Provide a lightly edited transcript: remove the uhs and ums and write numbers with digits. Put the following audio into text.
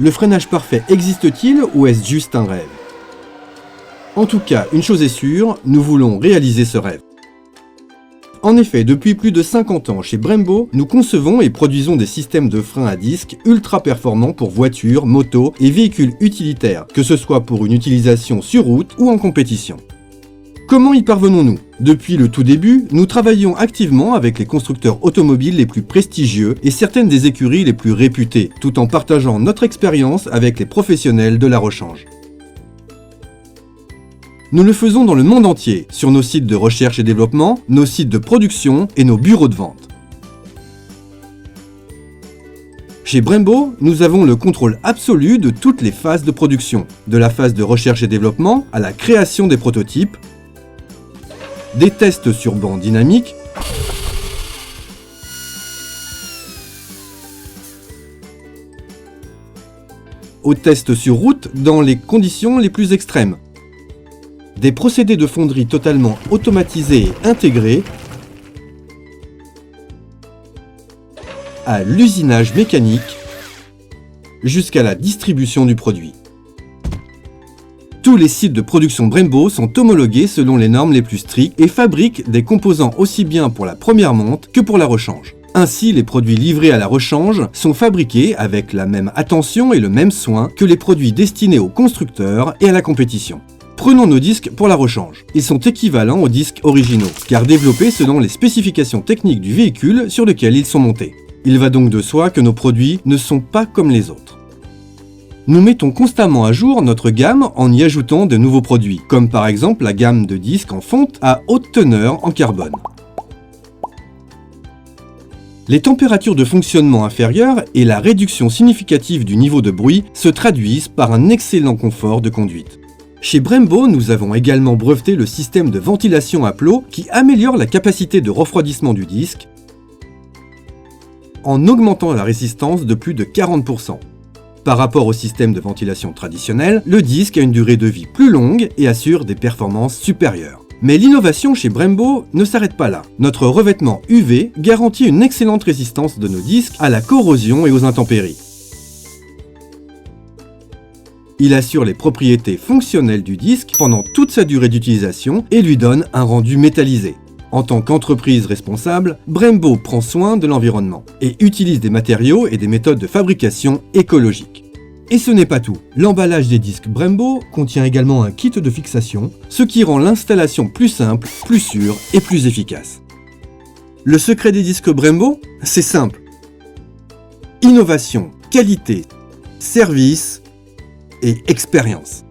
Le freinage parfait existe-t-il ou est-ce juste un rêve? En tout cas, une chose est sûre, nous voulons réaliser ce rêve. En effet, depuis plus de 50 ans, chez Brembo, nous concevons et produisons des systèmes de freins à disque ultra performants pour voitures, motos et véhicules utilitaires, que ce soit pour une utilisation sur route ou en compétition. Comment y parvenons-nous? Depuis le tout début, nous travaillons activement avec les constructeurs automobiles les plus prestigieux et certaines des écuries les plus réputées, tout en partageant notre expérience avec les professionnels de la rechange. Nous le faisons dans le monde entier, sur nos sites de recherche et développement, nos sites de production et nos bureaux de vente. Chez Brembo, nous avons le contrôle absolu de toutes les phases de production, de la phase de recherche et développement à la création des prototypes, des tests sur banc dynamique, aux tests sur route dans les conditions les plus extrêmes, des procédés de fonderie totalement automatisés et intégrés, à l'usinage mécanique, jusqu'à la distribution du produit. Tous les sites de production Brembo sont homologués selon les normes les plus strictes et fabriquent des composants aussi bien pour la première monte que pour la rechange. Ainsi, les produits livrés à la rechange sont fabriqués avec la même attention et le même soin que les produits destinés aux constructeurs et à la compétition. Prenons nos disques pour la rechange. Ils sont équivalents aux disques originaux, car développés selon les spécifications techniques du véhicule sur lequel ils sont montés. Il va donc de soi que nos produits ne sont pas comme les autres. Nous mettons constamment à jour notre gamme en y ajoutant de nouveaux produits, comme par exemple la gamme de disques en fonte à haute teneur en carbone. Les températures de fonctionnement inférieures et la réduction significative du niveau de bruit se traduisent par un excellent confort de conduite. Chez Brembo, nous avons également breveté le système de ventilation à plot qui améliore la capacité de refroidissement du disque en augmentant la résistance de plus de 40%. Par rapport au système de ventilation traditionnel, le disque a une durée de vie plus longue et assure des performances supérieures. Mais l'innovation chez Brembo ne s'arrête pas là. Notre revêtement UV garantit une excellente résistance de nos disques à la corrosion et aux intempéries. Il assure les propriétés fonctionnelles du disque pendant toute sa durée d'utilisation et lui donne un rendu métallisé. En tant qu'entreprise responsable, Brembo prend soin de l'environnement et utilise des matériaux et des méthodes de fabrication écologiques. Et ce n'est pas tout. L'emballage des disques Brembo contient également un kit de fixation, ce qui rend l'installation plus simple, plus sûre et plus efficace. Le secret des disques Brembo, c'est simple. Innovation, qualité, service et expérience.